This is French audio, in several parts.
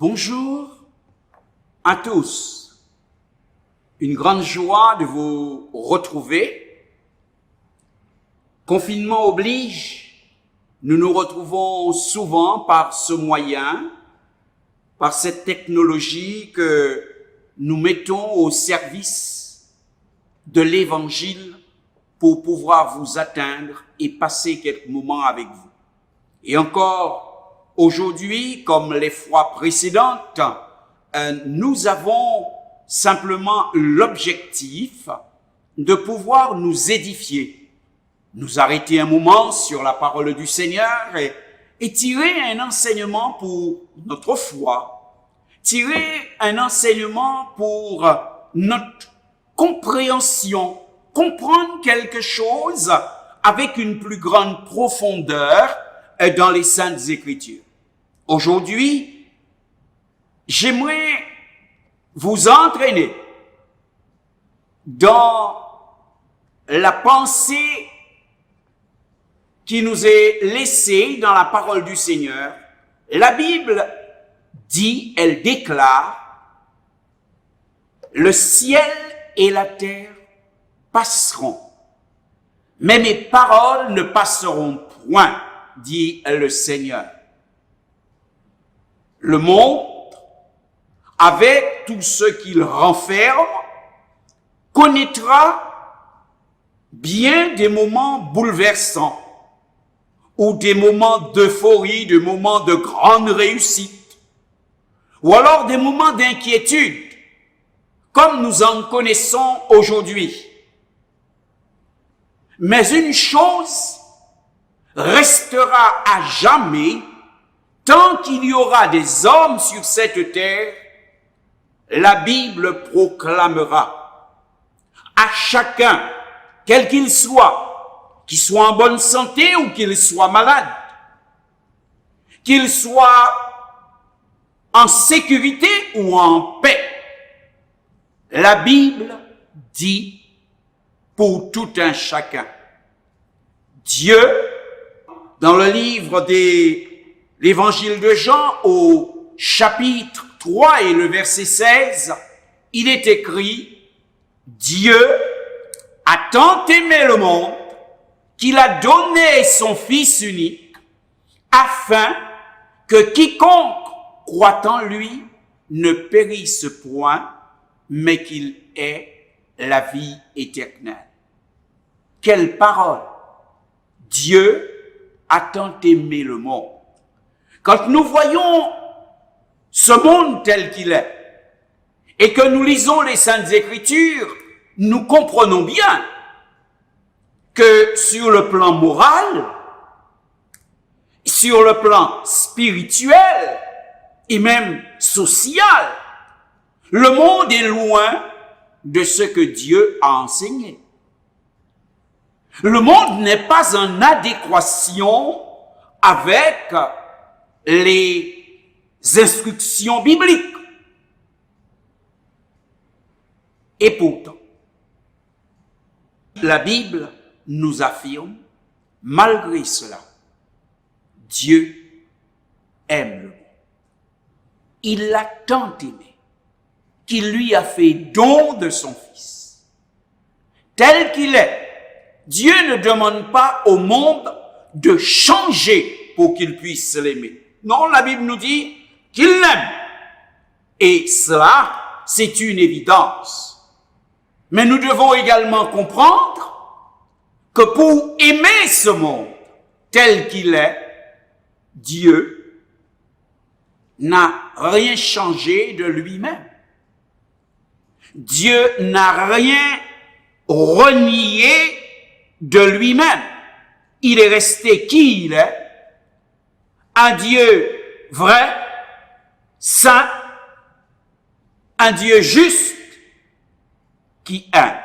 Bonjour à tous. Une grande joie de vous retrouver. Confinement oblige, nous nous retrouvons souvent par ce moyen, par cette technologie que nous mettons au service de l'Évangile pour pouvoir vous atteindre et passer quelques moments avec vous. Et encore aujourd'hui, comme les fois précédentes, nous avons simplement l'objectif de pouvoir nous édifier, nous arrêter un moment sur la parole du Seigneur et tirer un enseignement pour notre foi, tirer un enseignement pour notre compréhension, comprendre quelque chose avec une plus grande profondeur dans les Saintes Écritures. Aujourd'hui, j'aimerais vous entraîner dans la pensée qui nous est laissée dans la parole du Seigneur. La Bible dit, elle déclare, le ciel et la terre passeront, mais mes paroles ne passeront point, dit le Seigneur. Le monde, avec tout ce qu'il renferme, connaîtra bien des moments bouleversants ou des moments d'euphorie, des moments de grande réussite, ou alors des moments d'inquiétude, comme nous en connaissons aujourd'hui. Mais une chose restera à jamais. Tant qu'il y aura des hommes sur cette terre, la Bible proclamera à chacun, quel qu'il soit en bonne santé ou qu'il soit malade, qu'il soit en sécurité ou en paix, la Bible dit pour tout un chacun. Dieu, dans le livre de l'Évangile de Jean, au chapitre 3 et le verset 16, il est écrit, Dieu a tant aimé le monde qu'il a donné son Fils unique, afin que quiconque croit en lui ne périsse point, mais qu'il ait la vie éternelle. Quelle parole! Dieu a tant aimé le monde. Quand nous voyons ce monde tel qu'il est et que nous lisons les Saintes Écritures, nous comprenons bien que sur le plan moral, sur le plan spirituel et même social, le monde est loin de ce que Dieu a enseigné. Le monde n'est pas en adéquation avec les instructions bibliques. Et pourtant, la Bible nous affirme, malgré cela, Dieu aime le monde. Il l'a tant aimé qu'il lui a fait don de son Fils. Tel qu'il est, Dieu ne demande pas au monde de changer pour qu'il puisse l'aimer. Non, la Bible nous dit qu'il l'aime. Et cela, c'est une évidence. Mais nous devons également comprendre que pour aimer ce monde tel qu'il est, Dieu n'a rien changé de lui-même. Dieu n'a rien renié de lui-même. Il est resté qui il est, un Dieu vrai, saint, un Dieu juste qui aime.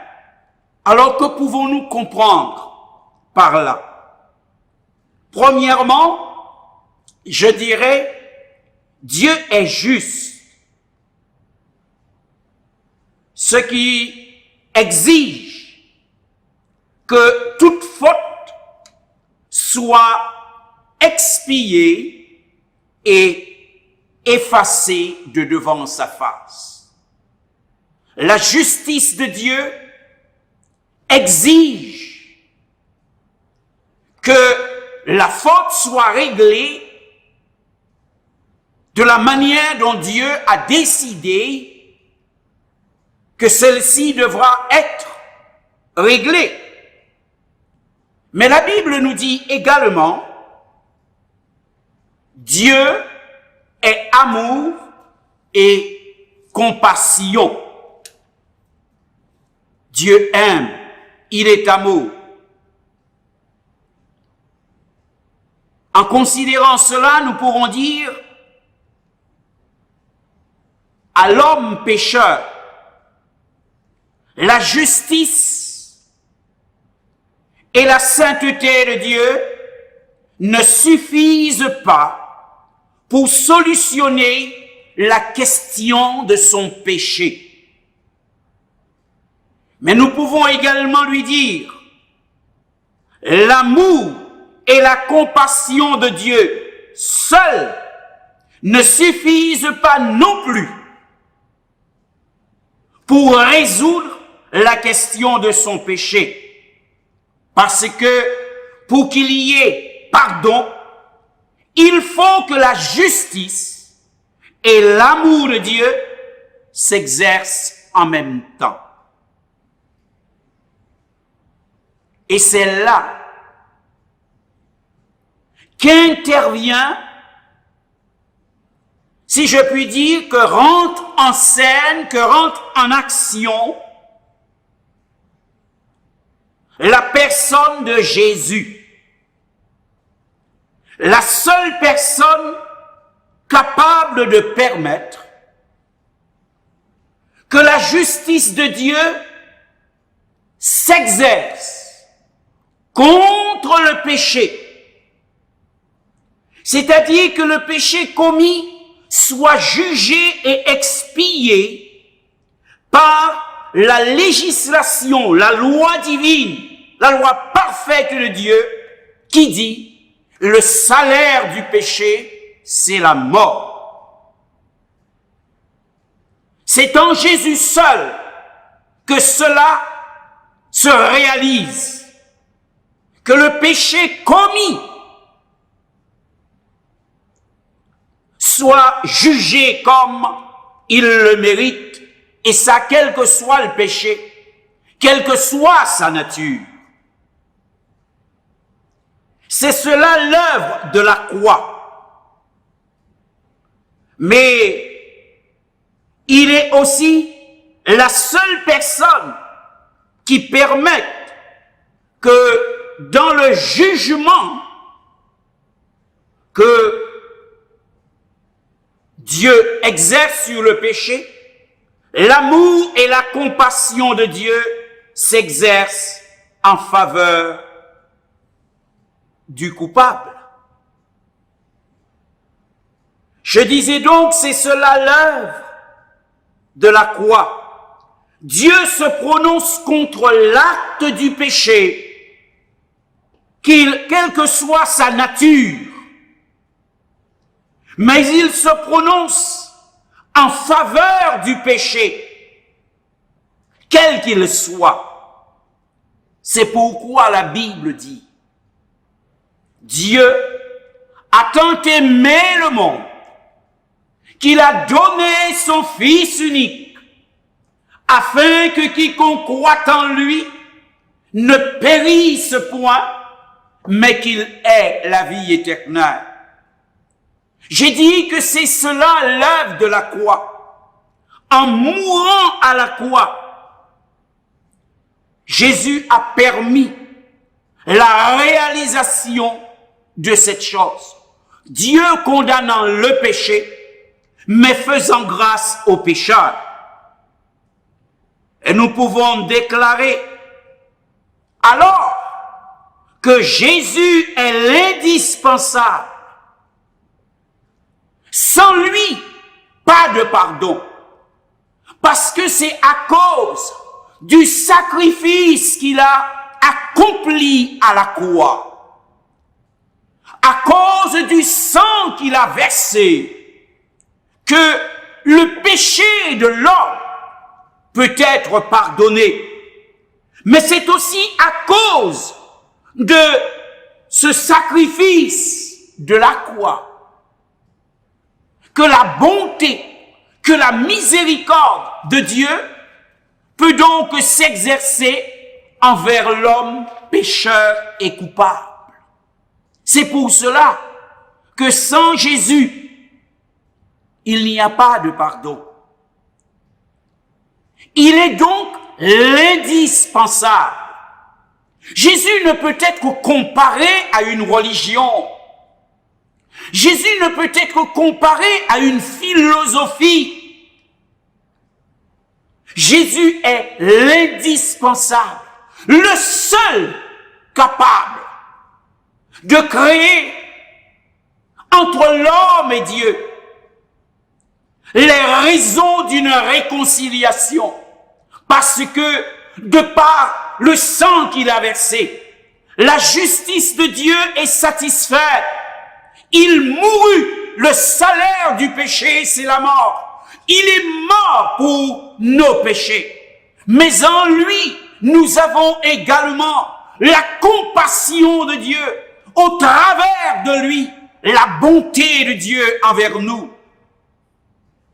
Alors que pouvons-nous comprendre par là? Premièrement, je dirais, Dieu est juste, ce qui exige que toute faute soit expiée et effacés de devant sa face. La justice de Dieu exige que la faute soit réglée de la manière dont Dieu a décidé que celle-ci devra être réglée. Mais la Bible nous dit également, Dieu est amour et compassion. Dieu aime, il est amour. En considérant cela, nous pourrons dire à l'homme pécheur, la justice et la sainteté de Dieu ne suffisent pas pour solutionner la question de son péché. Mais nous pouvons également lui dire, l'amour et la compassion de Dieu seuls ne suffisent pas non plus pour résoudre la question de son péché. Parce que pour qu'il y ait pardon, il faut que la justice et l'amour de Dieu s'exercent en même temps. Et c'est là qu'intervient, si je puis dire, que rentre en scène, que rentre en action la personne de Jésus. La seule personne capable de permettre que la justice de Dieu s'exerce contre le péché. C'est-à-dire que le péché commis soit jugé et expié par la législation, la loi divine, la loi parfaite de Dieu qui dit le salaire du péché, c'est la mort. C'est en Jésus seul que cela se réalise, que le péché commis soit jugé comme il le mérite, et ça quel que soit le péché, quelle que soit sa nature. C'est cela l'œuvre de la croix. Mais il est aussi la seule personne qui permette que dans le jugement que Dieu exerce sur le péché, l'amour et la compassion de Dieu s'exercent en faveur du coupable. Je disais donc, c'est cela l'œuvre de la croix. Dieu se prononce contre l'acte du péché, quelle que soit sa nature, mais il se prononce en faveur du péché, quel qu'il soit. C'est pourquoi la Bible dit, Dieu a tant aimé le monde qu'il a donné son Fils unique, afin que quiconque croit en lui ne périsse point, mais qu'il ait la vie éternelle. J'ai dit que c'est cela l'œuvre de la croix. En mourant à la croix, Jésus a permis la réalisation de cette chose. Dieu condamnant le péché, mais faisant grâce aux pécheurs. Et nous pouvons déclarer, alors que Jésus est l'indispensable, sans lui, pas de pardon. Parce que c'est à cause du sacrifice qu'il a accompli à la croix, à cause du sang qu'il a versé, que le péché de l'homme peut être pardonné, mais c'est aussi à cause de ce sacrifice de la croix que la bonté, que la miséricorde de Dieu peut donc s'exercer envers l'homme pécheur et coupable. C'est pour cela que sans Jésus, il n'y a pas de pardon. Il est donc l'indispensable. Jésus ne peut être comparé à une religion. Jésus ne peut être comparé à une philosophie. Jésus est l'indispensable, le seul capable de créer entre l'homme et Dieu les raisons d'une réconciliation, parce que de par le sang qu'il a versé, la justice de Dieu est satisfaite. Il mourut, le salaire du péché, c'est la mort. Il est mort pour nos péchés. Mais en lui, nous avons également la compassion de Dieu. Au travers de lui, la bonté de Dieu envers nous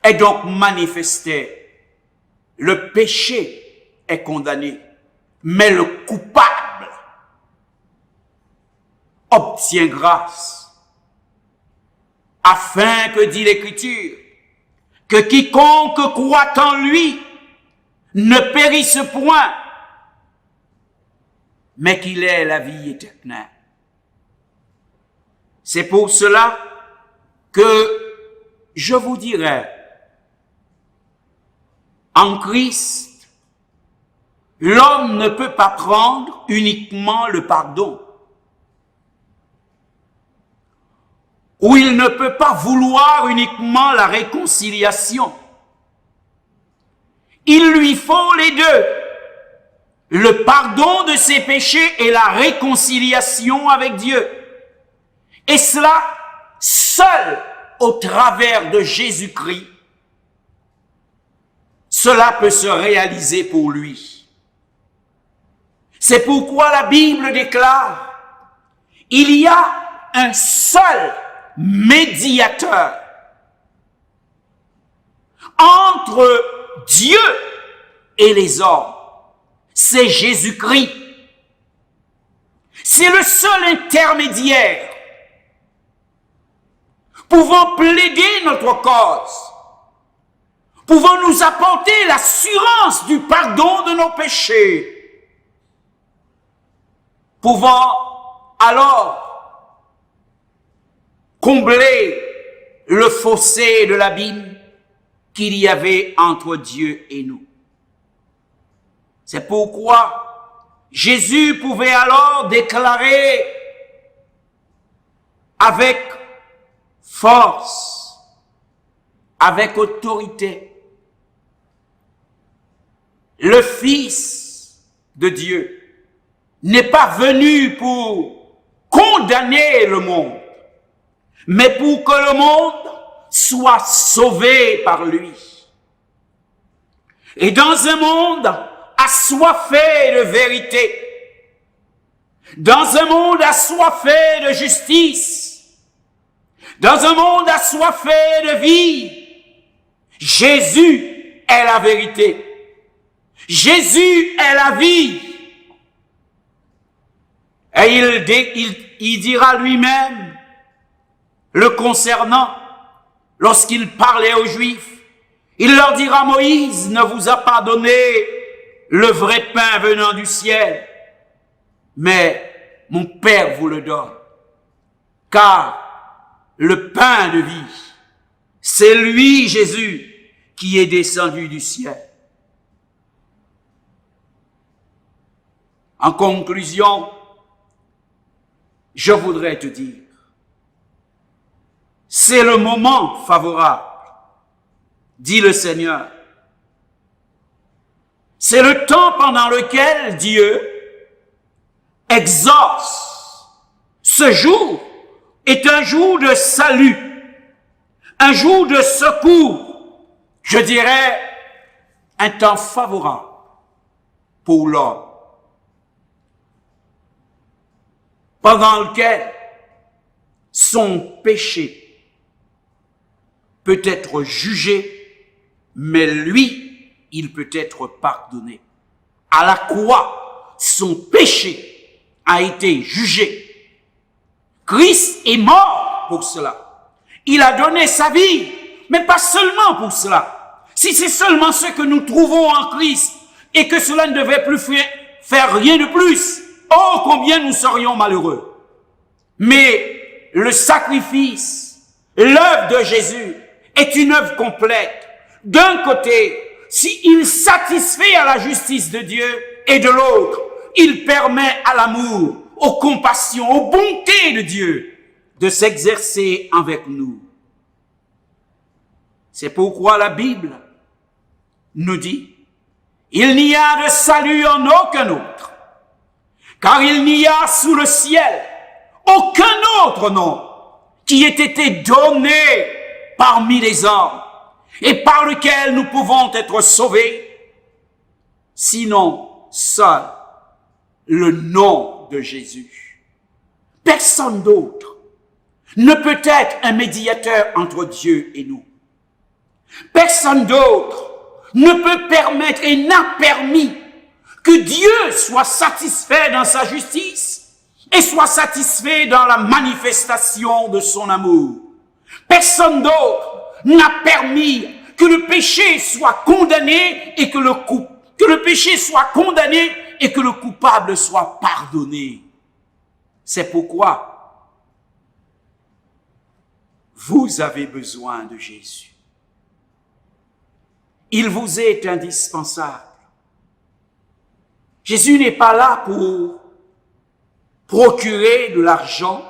est donc manifestée. Le péché est condamné, mais le coupable obtient grâce. Afin que dit l'Écriture, que quiconque croit en lui ne périsse point, mais qu'il ait la vie éternelle. C'est pour cela que je vous dirais, en Christ, l'homme ne peut pas prendre uniquement le pardon, ou il ne peut pas vouloir uniquement la réconciliation. Il lui faut les deux, le pardon de ses péchés et la réconciliation avec Dieu. Et cela, seul au travers de Jésus-Christ, cela peut se réaliser pour lui. C'est pourquoi la Bible déclare, il y a un seul médiateur entre Dieu et les hommes. C'est Jésus-Christ. C'est le seul intermédiaire pouvant plaider notre cause, pouvant nous apporter l'assurance du pardon de nos péchés, pouvant alors combler le fossé de l'abîme qu'il y avait entre Dieu et nous. C'est pourquoi Jésus pouvait alors déclarer avec force, avec autorité, le Fils de Dieu n'est pas venu pour condamner le monde, mais pour que le monde soit sauvé par lui. Et dans un monde assoiffé de vérité, dans un monde assoiffé de justice, dans un monde assoiffé de vie, Jésus est la vérité. Jésus est la vie. Et il dira lui-même, le concernant, lorsqu'il parlait aux Juifs, il leur dira, Moïse ne vous a pas donné le vrai pain venant du ciel, mais mon Père vous le donne. Car le pain de vie, c'est lui, Jésus, qui est descendu du ciel. En conclusion, je voudrais te dire, c'est le moment favorable, dit le Seigneur. C'est le temps pendant lequel Dieu exauce. Ce jour est un jour de salut, un jour de secours, je dirais un temps favorable pour l'homme, pendant lequel son péché peut être jugé, mais lui, il peut être pardonné. À la croix, son péché a été jugé. Christ est mort pour cela. Il a donné sa vie, mais pas seulement pour cela. Si c'est seulement ce que nous trouvons en Christ et que cela ne devait plus faire rien de plus, oh combien nous serions malheureux. Mais le sacrifice, l'œuvre de Jésus est une œuvre complète. D'un côté, s'il satisfait à la justice de Dieu, et de l'autre, il permet à l'amour, aux compassions, aux bontés de Dieu de s'exercer avec nous. C'est pourquoi la Bible nous dit, il n'y a de salut en aucun autre, car il n'y a sous le ciel aucun autre nom qui ait été donné parmi les hommes et par lequel nous pouvons être sauvés, sinon seul le nom de Jésus. Personne d'autre ne peut être un médiateur entre Dieu et nous. Personne d'autre ne peut permettre et n'a permis que Dieu soit satisfait dans sa justice et soit satisfait dans la manifestation de son amour. Personne d'autre n'a permis que le péché soit condamné et que le péché soit condamné et que le coupable soit pardonné. C'est pourquoi vous avez besoin de Jésus. Il vous est indispensable. Jésus n'est pas là pour procurer de l'argent.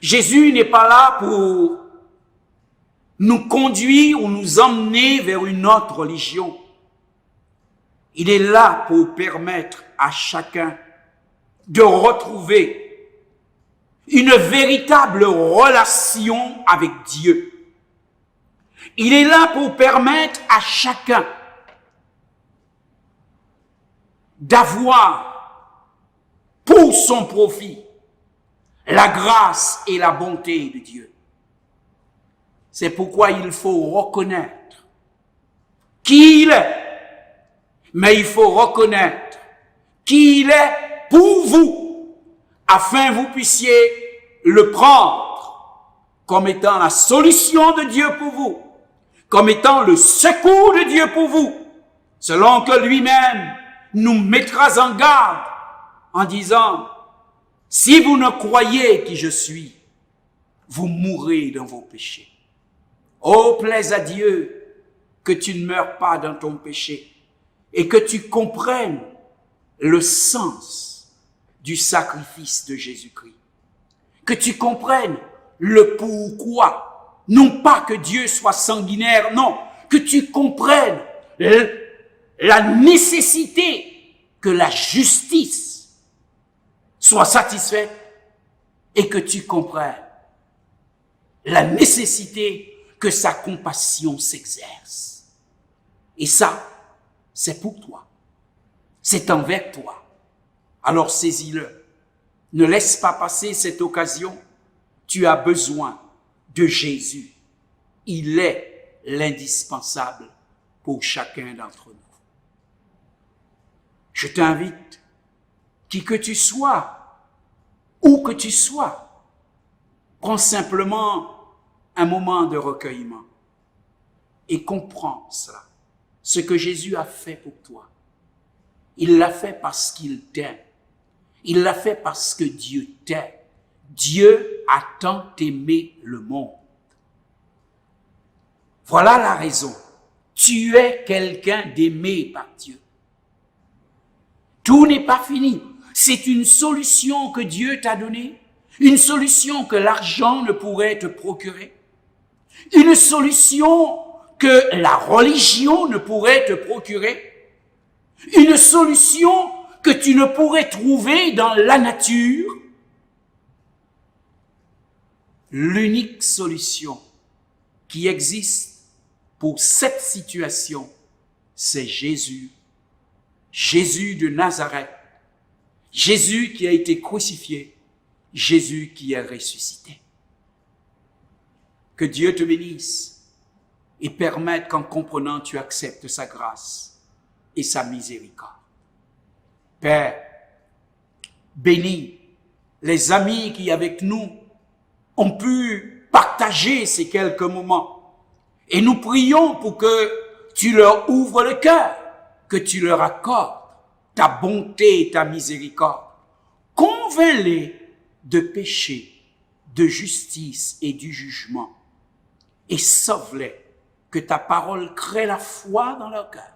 Jésus n'est pas là pour nous conduire ou nous emmener vers une autre religion. Il est là pour permettre à chacun de retrouver une véritable relation avec Dieu. Il est là pour permettre à chacun d'avoir pour son profit la grâce et la bonté de Dieu. C'est pourquoi il faut reconnaître qui il est, mais il faut reconnaître qui il est pour vous, afin que vous puissiez le prendre comme étant la solution de Dieu pour vous, comme étant le secours de Dieu pour vous, selon que lui-même nous mettra en garde en disant, si vous ne croyez qui je suis, vous mourrez dans vos péchés. Oh, plaise à Dieu que tu ne meurs pas dans ton péché et que tu comprennes le sens du sacrifice de Jésus-Christ. Que tu comprennes le pourquoi. Non pas que Dieu soit sanguinaire, non. Que tu comprennes la nécessité que la justice soit satisfaite et que tu comprennes la nécessité que sa compassion s'exerce. Et ça, c'est pour toi. C'est envers toi. Alors saisis-le. Ne laisse pas passer cette occasion. Tu as besoin de Jésus. Il est l'indispensable pour chacun d'entre nous. Je t'invite, qui que tu sois, où que tu sois, prends simplement un moment de recueillement et comprends cela. Ce que Jésus a fait pour toi. Il l'a fait parce qu'il t'aime. Il l'a fait parce que Dieu t'aime. Dieu a tant aimé le monde. Voilà la raison. Tu es quelqu'un d'aimé par Dieu. Tout n'est pas fini. C'est une solution que Dieu t'a donnée. Une solution que l'argent ne pourrait te procurer. Une solution que la religion ne pourrait te procurer. Une solution que tu ne pourrais trouver dans la nature. L'unique solution qui existe pour cette situation, c'est Jésus. Jésus de Nazareth. Jésus qui a été crucifié. Jésus qui est ressuscité. Que Dieu te bénisse et permette qu'en comprenant, tu acceptes sa grâce et sa miséricorde. Père, bénis les amis qui avec nous ont pu partager ces quelques moments. Et nous prions pour que tu leur ouvres le cœur, que tu leur accordes ta bonté et ta miséricorde. Convainc-les de péché, de justice et du jugement. Et sauve-les, que ta parole crée la foi dans leur cœur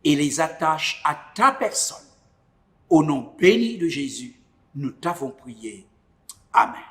et les attache à ta personne. Au nom béni de Jésus, nous t'avons prié. Amen.